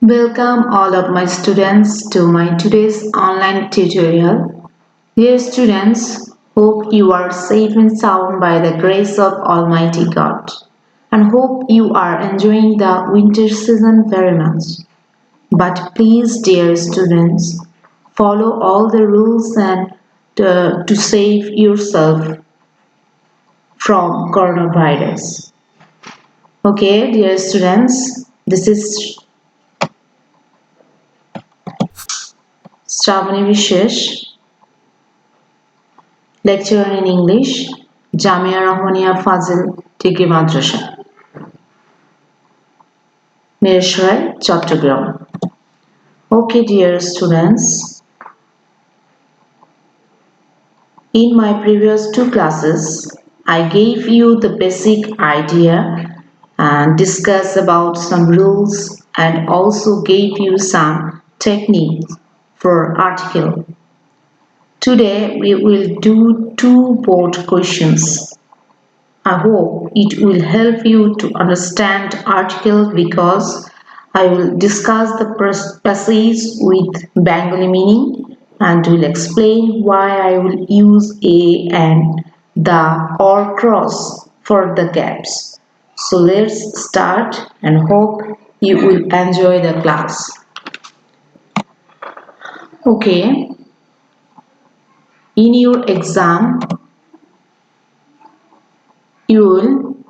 Welcome all of my students to my today's online tutorial. Dear students, hope you are safe and sound by the grace of Almighty God and hope you are enjoying the winter season very much. But please, dear students, follow all the rules and to save yourself from coronavirus. Okay, dear students, this is Shravani Vishesh, lecturer in English, Jamia Rahmania Fazil Degree Madrasa, Mirashrai, Chattogram. Okay, dear students, in my previous two classes, I gave you the basic idea and discussed about some rules and also gave you some techniques for article. Today we will do two board questions. I hope it will help you to understand article because I will discuss the passage with Bengali meaning and will explain why I will use a and the or cross for the gaps. So let's start and hope you will enjoy the class. Okay, in your exam you will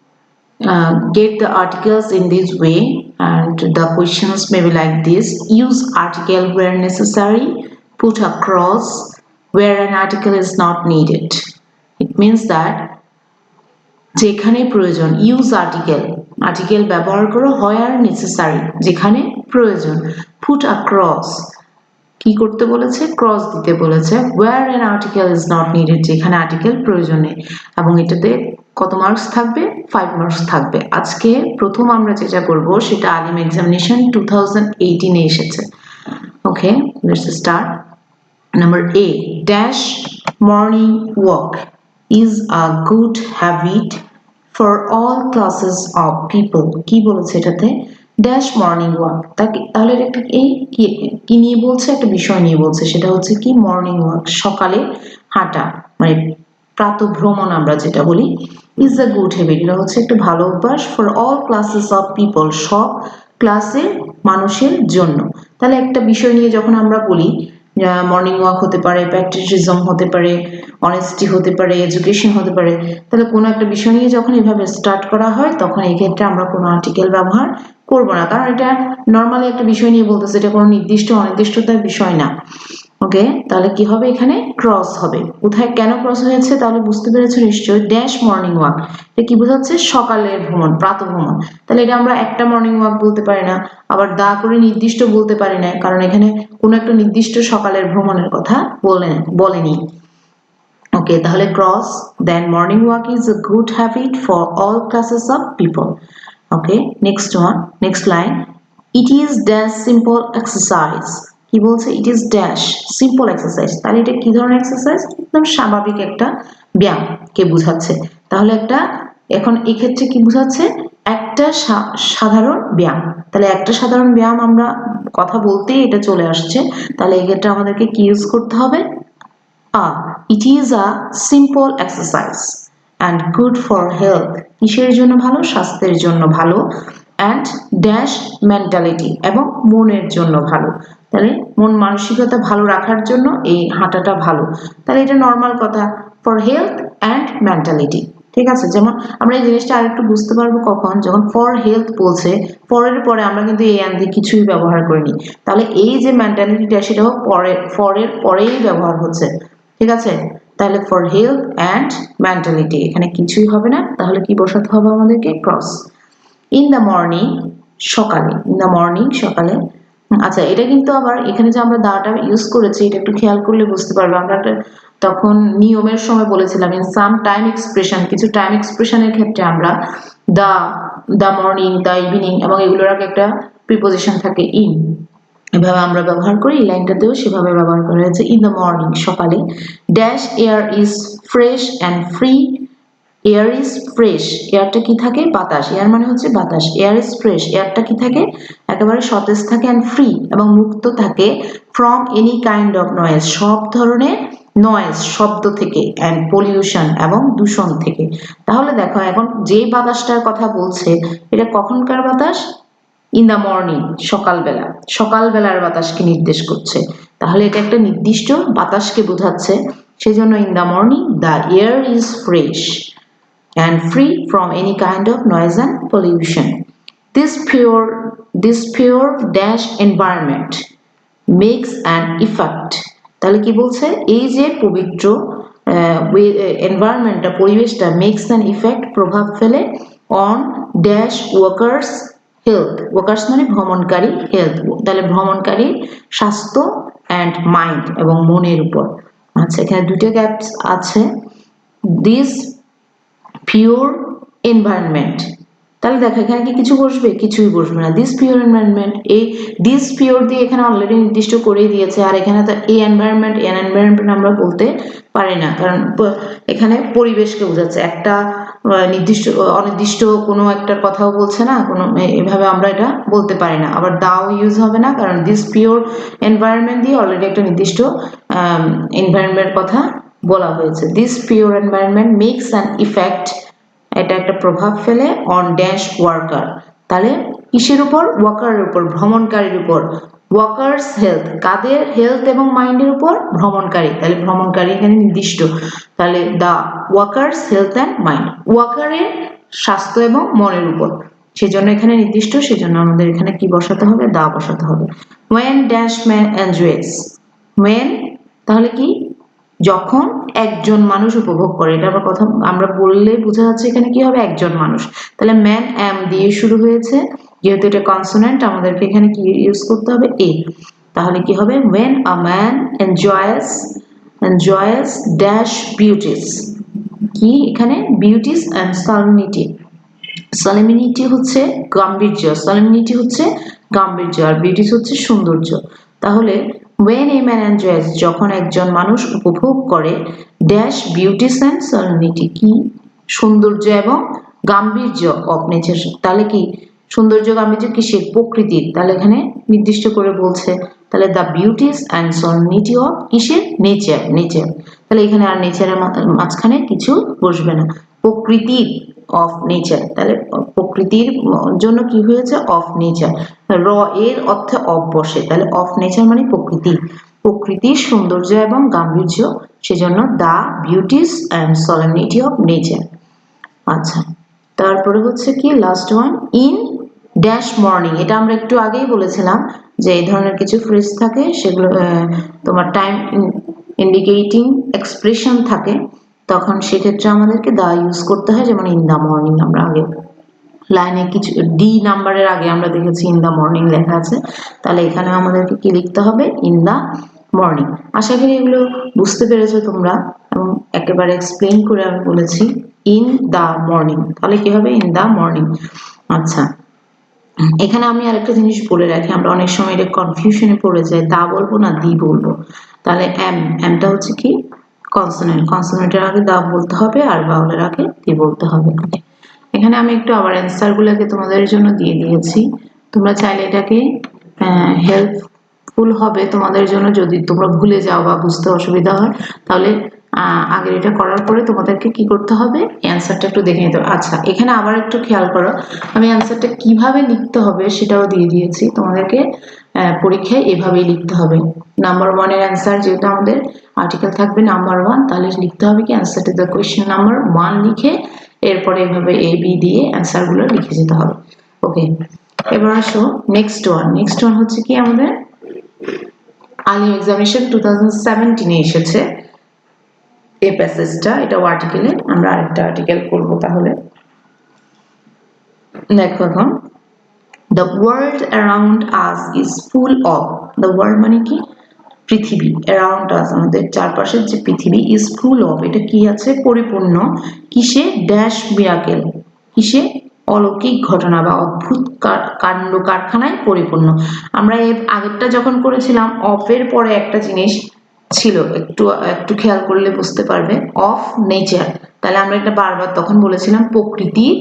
get the articles in this way and the questions may be like this. Use article where necessary, put a cross where an article is not needed. It means that যেখানে প্রয়োজন use article ব্যবহার করো হয় আর necessary যেখানে প্রয়োজন put আ cross কি করতে বলেছে ক্রস দিতে বলেছে where an article is not needed যেখানে আর্টিকেল প্রয়োজন নেই এবং এটাতে কত মার্কস থাকবে 5 মার্কস থাকবে আজকে প্রথম আমরা যেটা করব সেটা আলিম এক্সামিনেশন 2018 এ এসেছে okay let's start number A dash morning walk is a good habit for all classes of people কি বলেছে এটাতে ড্যাশ মর্নিং ওয়াক তাহলে এটা একটা কি নিয়ে বলছে একটা বিষয় নিয়ে বলছে সেটা হচ্ছে কি মর্নিং ওয়াক সকালে হাঁটা মানে প্রাতঃভ্রমণ আমরা যেটা বলি ইজ আ গুড হ্যাবিট এটা হচ্ছে একটা ভালো অভ্যাস for all classes of people সব ক্লাসের মানুষের জন্য তাহলে একটা বিষয় নিয়ে যখন আমরা বলি মর্নিং ওয়াক হতে পারে প্যাট্রিয়টিজম হতে পারে অনেস্টি হতে পারে এডুকেশন হতে পারে তাহলে কোনো একটা বিষয় নিয়ে যখন এভাবে স্টার্ট করা হয় তখন এই ক্ষেত্রে আমরা কোনো আর্টিকেল ব্যবহার করব না কারণ এটা নরমালি একটা বিষয় নিয়ে বলতেছে এটা কোনো নির্দিষ্ট অনির্দিষ্টতার বিষয় না ওকে তাহলে কি হবে এখানে ক্রস হবে কোথায় কেন ক্রস হয়েছে তাহলে বুঝতে পেরেছো নিশ্চয়ই ড্যাশ মর্নিং ওয়াক এটা কি বোঝাচ্ছে সকালের ভ্রমণ প্রাতঃভ্রমণ তাহলে এটা আমরা একটা মর্নিং ওয়াক বলতে পারি না আবার দা করে নির্দিষ্ট বলতে পারি না কারণ এখানে কোনো একটা নির্দিষ্ট সকালের ভ্রমণের কথা বলেনি ওকে তাহলে ক্রস দেন morning walk is a good habit for all classes of people okay next line it is dash simple exercise কি বলছে it is dash simple exercise তাহলে এটা কি ধরনের এক্সারসাইজ একদম স্বাভাবিক একটা ব্যায়াম কে বোঝাচ্ছে তাহলে একটা এখন এই ক্ষেত্রে কি বোঝাচ্ছে একটা সাধারণ ব্যায়াম তাহলে একটা সাধারণ ব্যায়াম আমরা কথা বলতেই এটা চলে আসছে তাহলে এই ক্ষেত্রে আমাদেরকে কি ইউজ করতে হবে it is a simple exercise and good for health কিসের জন্য ভালো স্বাস্থ্যের জন্য ভালো and dash mentality এবং মনের জন্য ভালো তাহলে মন মানসিকতা ভালো রাখার জন্য এই হাঁটাটা ভালো তাহলে এটা নরমাল কথা for health and mentality ঠিক আছে যেমন আমরা এই জিনিসটা আরেকটু বুঝতে পারবো কখন যখন ফর হেলথ বলছে ফরের পরে আমরা কিন্তু এই অ্যান্ড কিছুই ব্যবহার করিনি তাহলে এই যে মেন্টালিটিটা সেটাও ফরের পরেই ব্যবহার হচ্ছে ঠিক আছে তাহলে ফর হেলথ অ্যান্ড মেন্টালিটি এখানে কিছুই হবে না তাহলে কি বসাতে হবে আমাদেরকে ক্রস ইন দ্য মর্নিং সকালে ইন দ্য মর্নিং সকালে আচ্ছা এটা কিন্তু আবার এখানে যে আমরা দাটা ইউজ করেছি এটা একটু খেয়াল করলে বুঝতে পারবে আমরা একটা তখন নিয়মের সময় বলেছিলাম ইন সাম টাইম এক্সপ্রেশন কিছু টাইম এক্সপ্রেশনের ক্ষেত্রে আমরা দ্য মর্নিং দ্য ইভিনিং এবং এগুলোর আগে একটা প্রিপোজিশন থাকে ইন এভাবে আমরা ব্যবহার করি এই লাইনটাতেও সেভাবে ব্যবহার করা হয়েছে ইন দ্য মর্নিং সকালে dash air is fresh and free air is fresh, এয়ারটা কি থাকে, বাতাস, এয়ার মানে হচ্ছে বাতাস, এয়ার ইজ ফ্রেশ, এয়ারটা কি থাকে, একেবারে সতেজ থাকে, অ্যান্ড ফ্রি এবং মুক্ত থাকে, from any kind of noise, সব ধরনের নয়েজ শব্দ থেকে, অ্যান্ড পলিউশন এবং দূষণ থেকে। তাহলে দেখো এখন যেই বাতাসটার কথা বলছে এটা কখনকার বাতাস, ইন দ্য মর্নিং, সকালবেলা, সকালবেলার বাতাসকে নির্দেশ করছে। তাহলে এটা একটা নির্দিষ্ট বাতাসকে বোঝাচ্ছে, সেজন্য in the morning the air is fresh and free from any kind of noise and pollution. This pure dash environment makes an effect. তাহলে কি বলছে, এই যে পবিত্র এনভায়রনমেন্টটা, পরিবেশটা, মেক্স অ্যান ইফেক্ট, প্রভাব ফেলে, on dash workers health, workers মানে ভ্রমণকারী, হেলথ তাহলে ভ্রমণকারী স্বাস্থ্য, অ্যান্ড মাইন্ড এবং মনের উপর। আচ্ছা এখানে দুটো গ্যাপস আছে, দিস পিওর এনভায়রনমেন্ট, তাহলে দেখো এখানে কি কিছু বসবে, কিছুই বসবে না, দিস পিওর এনভায়রনমেন্ট, এই দিস পিওর দিয়ে এখানে অলরেডি নির্দিষ্ট করেই দিয়েছে, আর এখানে তো এই এনভায়রনমেন্ট আমরা বলতে পারি না, কারণ এখানে পরিবেশকে বোঝাচ্ছে, একটা নির্দিষ্ট অনির্দিষ্ট কোনো একটার কথাও বলছে না, কোনো এভাবে আমরা এটা বলতে পারি না। আবার দাও ইউজ হবে না, কারণ দিস পিওর এনভায়রনমেন্ট দিয়ে অলরেডি একটা নির্দিষ্ট এনভায়রনমেন্টের কথা বলা হয়েছে। This pure environment makes an effect, এটা একটা প্রভাব ফেলে, অন ড্যাশ ওয়ার্কার, তাহলে কিসের উপর, ওয়ার্কারের উপর, ভ্রমণকারীর উপর, ওয়ার্কার্স হেলথ, কাদের হেলথ এবং মাইন্ডের উপর, ভ্রমণকারী, তাহলে ভ্রমণকারী এখানে নির্দিষ্ট, তাহলে the workers health and mind, ওয়ার্কারের স্বাস্থ্য এবং মনের উপর, সেজন্য এখানে নির্দিষ্ট, সেজন্য আমাদের এখানে কি বসাতে হবে, দা বসাতে হবে। when dash man enjoys, when তাহলে কি, যখন একজন মানুষ উপভোগ করে, এটা আবার কথা আমরা বললে বোঝা যাচ্ছে এখানে কি হবে, একজন মানুষ, তাহলে ম্যান এম দিয়ে শুরু হয়েছে, যেহেতু এটা কনসোনেন্ট আমাদেরকে এখানে কি ইউজ করতে হবে, এ, তাহলে কি হবে, when a man enjoys dash beauties, কি এখানে বিউটিস অ্যান্ড সলিমিনিটি, সলিমিনিটি হচ্ছে গাম্ভীর্য, সলিমিনিটি হচ্ছে গাম্ভীর্য, আর বিউটিস হচ্ছে সৌন্দর্য। তাহলে when a man enjoys, যখন একজন মানুষ উপভোগ করে, ড্যাশ বিউটিস অ্যান্ড সলিমিনিটি, কি সৌন্দর্য এবং গাম্ভীর্য অফ নেচার, তাহলে কি সৌন্দর্য গাম্ভীর্য কিসের, প্রকৃতির, তাহলে এখানে নির্দিষ্ট করে বলছে, তাহলে the beauties and solemnity of কিসের, নেচার, নেচার, তাহলে এখানে আর নেচারের মাঝখানে কিছু বসবে না, প্রকৃতির অফ নেচার, তাহলে প্রকৃতির জন্য কি হয়েছে, অফ নেচার, র এর অর্থে অফ বসে, তাহলে অফ নেচার মানে প্রকৃতি, প্রকৃতির সৌন্দর্য এবং গাম্ভীর্য, সেজন্য the beauties and solemnity of nature. আচ্ছা তারপরে হচ্ছে কি last one, in dash morning, এটা আমরা একটু আগেই বলেছিলাম যে এই ধরনের কিছু ফ্রেজ থাকে, সেগুলো তোমার টাইম ইন্ডিকেটিং এক্সপ্রেশন থাকে, তখন সেক্ষেত্রে আমাদেরকে দা ইউজ করতে হয়, যেমন ইন দ্য মর্নিং, আমরা আগে লাইনে কিছু ডি নাম্বারের আগে আমরা দেখেছি ইন দ্য মর্নিং লেখা আছে, তাহলে এখানে আমাদেরকে কি লিখতে হবে, ইন দ্য মর্নিং। আশা করি এগুলো বুঝতে পেরেছো তোমরা, এবং একেবারে এক্সপ্লেন করে আমি বলেছি ইন দ্য মর্নিং, তাহলে কি হবে, ইন দ্য মর্নিং। আচ্ছা এখানে আমি আরেকটা জিনিস বলে রাখি, আমরা অনেক সময় এটা কনফিউশনে পড়ে যাই, দা বলবো না দি বলবো, তাহলে এমটা হচ্ছে কি কনসোনেন্ট, কনসোনেন্টের আগে দা বলতে হবে, আর বাউলের আগে দি বলতে হবে। এখানে আমি একটু আবার অ্যান্সারগুলোকে তোমাদের জন্য দিয়ে দিয়েছি, তোমরা চাইলে এটাকে হেল্পফুল হবে তোমাদের জন্য, যদি তোমরা ভুলে যাও বা বুঝতে অসুবিধা হয়, তাহলে আগের এটা করার পরে তোমাদেরকে কি করতে হবে, অ্যান্সারটা একটু দেখে নিতে হবে। আচ্ছা এখানে আবার একটু খেয়াল করো, আমি অ্যান্সারটা কিভাবে লিখতে হবে সেটাও দিয়ে দিয়েছি তোমাদেরকে, পরীক্ষায় এভাবেই লিখতে হবে। নাম্বার ওয়ানের অ্যান্সার, যেহেতু আমাদের আর্টিকেল থাকবে নাম্বার ওয়ান, তাহলে লিখতে হবে কি, answer to the question number one লিখে এরপরে এভাবে এ বি দিয়ে অ্যান্সারগুলো লিখে যেতে হবে। ওকে এবার আসো নেক্সট ওয়ান হচ্ছে কি, আমাদের আলিম এক্সামিনেশন 2017 এসেছে এই প্যাসেজটা, এটা আর্টিকেলে, আমরা আরেকটা আর্টিকেল করব। তাহলে দেখো এখন, the world around us is full of, the world মানে কি, পৃথিবী, around us আমাদের চারপাশের যে পৃথিবী, is full of এটা কি আছে, পরিপূর্ণ, কিসে, ড্যাশ মিরাকেল, কিসে, অলৌকিক ঘটনা বা অদ্ভুত কাণ্ড কারখানায় পরিপূর্ণ। আমরা এর আগেরটা যখন করেছিলাম অফের পরে একটা জিনিস ছিল, একটু একটু খেয়াল করলে বুঝতে পারবে। অফ নেচার, তাহলে আমরা এটা বারবার তখন বলেছিলাম প্রকৃতির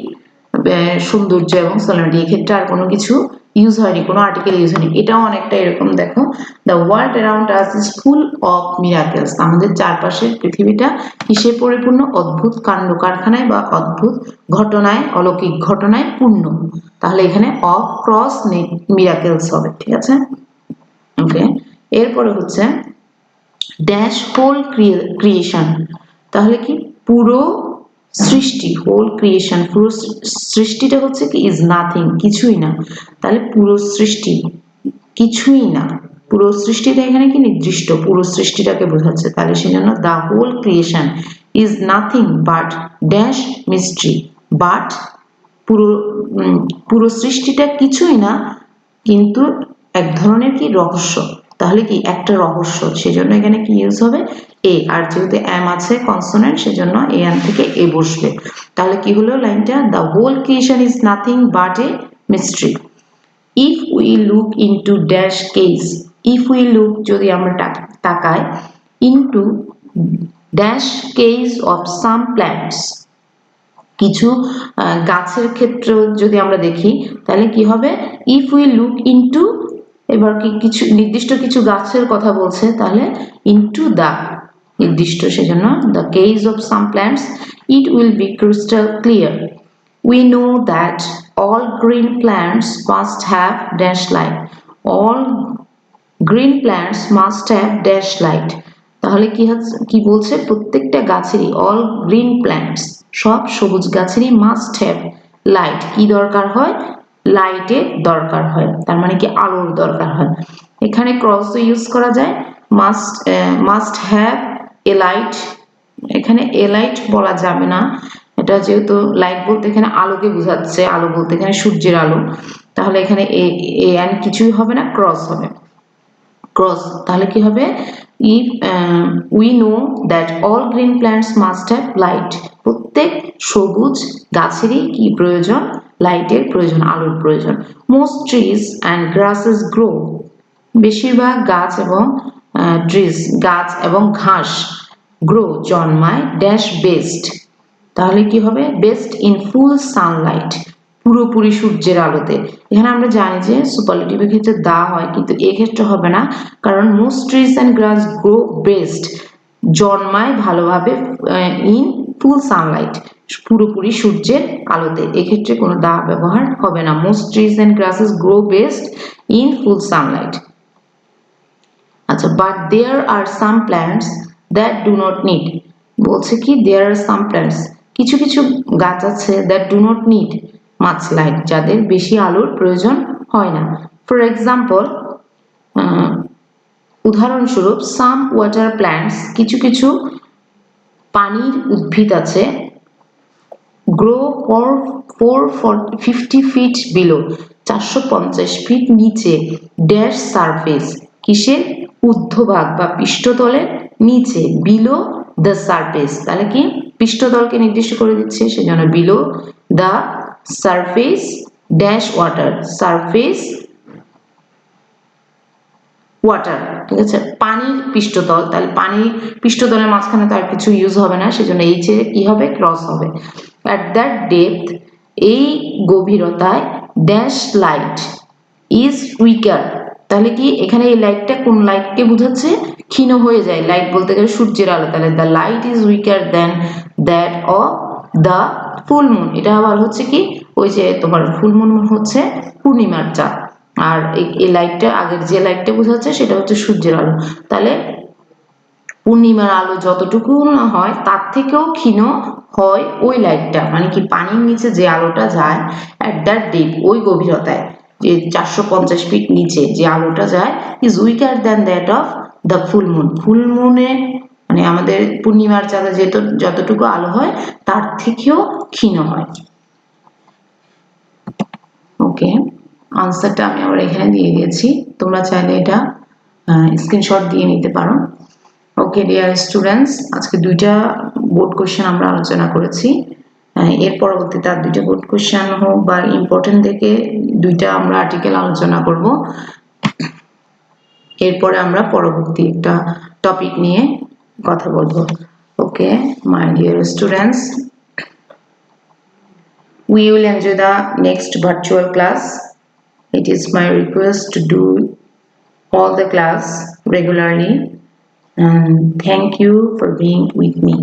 সৌন্দর্য এবং সোলারিটি, এক্ষেত্রে আর কোনো কিছু ইউজ হয়নি, কোনো আর্টিকেল ইউজ হয়নি। এটাও অনেকটা এরকম, দেখো the world around us is full of miracles, আমাদের চারপাশের পৃথিবীটা কিসে পরিপূর্ণ? অদ্ভুত কাণ্ড কারখানায় বা অদ্ভুত ঘটনায়, অলৌকিক ঘটনায় পূর্ণ। তাহলে এখানে অফ ক্রস মিরাকেলস হবে, ঠিক আছে। ওকে, এরপরে হচ্ছে ড্যাশ হোল ক্রিয়েশন, তাহলে কি পুরো সৃষ্টি, হোল ক্রিয়েশন পুরো সৃষ্টিটা হচ্ছে কি ইজ নাথিং, কিছুই না। তাহলে পুরো সৃষ্টি কিছুই না, পুরো সৃষ্টিটা এখানে কি নির্দিষ্ট, পুরো সৃষ্টিটাকে বোঝাচ্ছে। তাহলে সেজন্য the whole creation is nothing but dash mystery, but পুরো পুরো সৃষ্টিটা কিছুই না কিন্তু এক ধরনের কি রহস্য, তাহলে কি একটা রহস্য, সেজন্য এখানে কি ইউজ হবে? এ, আর যেহেতু এম আছে কনসোনেন্ট সেজন্য এ এম থেকে এ বসবে। তাহলে কি হলো লাইনটা? The whole creation is nothing but a mystery. If we look into dash case, if we look যদি আমরা তাকাই, into dash case of some plants, কিছু গাছের ক্ষেত্রে যদি আমরা দেখি তাহলে কি হবে? ইফ উই লুক ইনটু, এবার কি কিছু নির্দিষ্ট কিছু গাছের কথা বলছে, তাহলে ইনটু দা নির্দিষ্ট, সেজন্য the case of some plants it will be crystal clear. We know that all green plants must have dash light. All green plants must have dash light. তাহলে কি বলছে? প্রত্যেকটা গাছেরই, অল গ্রিন প্ল্যান্টস, সব সবুজ গাছেরই must have light, কি দরকার হয়? লাইটের দরকার হয়, তার মানে কি আলোর দরকার হয়। এখানে ক্রস ইউজ করা যায়, মাস্ট হ্যাভ এ লাইট, এখানে এ লাইট বলা যাবে না, এটা যেহেতু লাইট বলতে এখানে আলোকে বোঝাচ্ছে, আলো বলতে এখানে সূর্যের আলো, তাহলে এখানে এ এন্ড কিছুই হবে না, ক্রস হবে, ক্রস। তাহলে কি হবে? If we know that all green plants must have light, প্রত্যেক সবুজ গাছেরই কি প্রয়োজন? লাইটের প্রয়োজন, আলোর প্রয়োজন। Most trees and grasses grow, বেশিরভাগ গাছ এবং ট্রিজ, গাছ এবং ঘাস, গ্রো জন্মায় ড্যাশ বেস্ট, তাহলে কি হবে? বেস্ট ইন ফুল সানলাইট, পুরোপুরি সূর্যের আলোতে। এখানে আমরা জানি যে সুপারলেটিভের ক্ষেত্রে দা হয়, কিন্তু এই ক্ষেত্রে হবে না, কারণ most trees and grass grow best, জন্মায় ভালোভাবে ইন ফুল সানলাইট, পুরোপুরি সূর্যের আলোতে, এক্ষেত্রে কোনো দা ব্যবহার হবে না। Most trees and grasses grow best in full sunlight. আচ্ছা, but there are some plants that do not need, বলছে কি দেয়ার আর সাম প্ল্যান্টস, কিছু কিছু গাছ আছে that do not need much light, যাদের বেশি আলোর প্রয়োজন হয় না। ফর এক্সাম্পল, উদাহরণস্বরূপ সাম ওয়াটার প্ল্যান্টস, কিছু কিছু পানির উদ্ভিদ আছে, grow for 50 feet below, 450 feet নিচে, ড্যাশ সারফেস, কিসের? ঊর্ধ্বভাগ বা পৃষ্ঠতলের নিচে, বিলো দ্য সারফেস, তাহলে কি পৃষ্ঠতলকে নির্দিষ্ট করে দিচ্ছে, সেজন্য below the surface dash water, surface water, ঠিক আছে, পানির পৃষ্ঠতল, তাহলে পানির পৃষ্ঠতলের মাঝখানে তার কিছু ইউজ হবে না, সেজন্য এই যে কি হবে? ক্রস হবে। অ্যাট দ্যাট ডেপথ, এই গভীরতায়, ড্যাশ লাইট ইজ উইকার, তাহলে কি এখানে এই লাইটটা কোন লাইটকে বোঝাচ্ছে? ক্ষীণ হয়ে যায়, লাইট বলতে গেলে সূর্যের আলো, তাহলে the light is weaker than that of the full moon, এটা আবার হচ্ছে কি ওই যে তোমার ফুল মুন হচ্ছে পূর্ণিমার চাঁদ, আর এই লাইটটা আগের যে লাইটটা বোঝাচ্ছে সেটা হচ্ছে সূর্যের আলো, তাহলে পূর্ণিমার আলো যতটুকু না হয় তার থেকেও ক্ষীণ হয় ওই লাইটটা, মানে কি পানির নিচে যে আলোটা যায় অ্যাট দ্যাট ডেপ, ওই গভীরতায়, যে 450 ফিট নিচে যে আলোটা যায়, is weaker than that of the full moon, full মুনে মানে আমাদের পূর্ণিমার চাঁদে যতটুকু আলো হয় তার থেকেও ক্ষীণ হয়। ওকে, আনসারটা আমি আবার এখানে দিয়ে দিয়েছি, তোমরা চাইলে এটা স্ক্রিনশট দিয়ে নিতে পারো। ওকে ডিয়ার স্টুডেন্টস, আজকে দুইটা বোর্ড কোশ্চেন আমরা আলোচনা করেছি, এর পরবর্তীতে আর দুইটা বোর্ড কোশ্চেন হোক বা ইম্পর্টেন্ট দেখে দুইটা আমরা আর্টিকেল আলোচনা করব। এরপরে আমরা পরবর্তী একটা টপিক নিয়ে কথা বলবো। Okay my dear students, we will enjoy the next virtual class. It is my request to do all the class regularly, and thank you for being with me.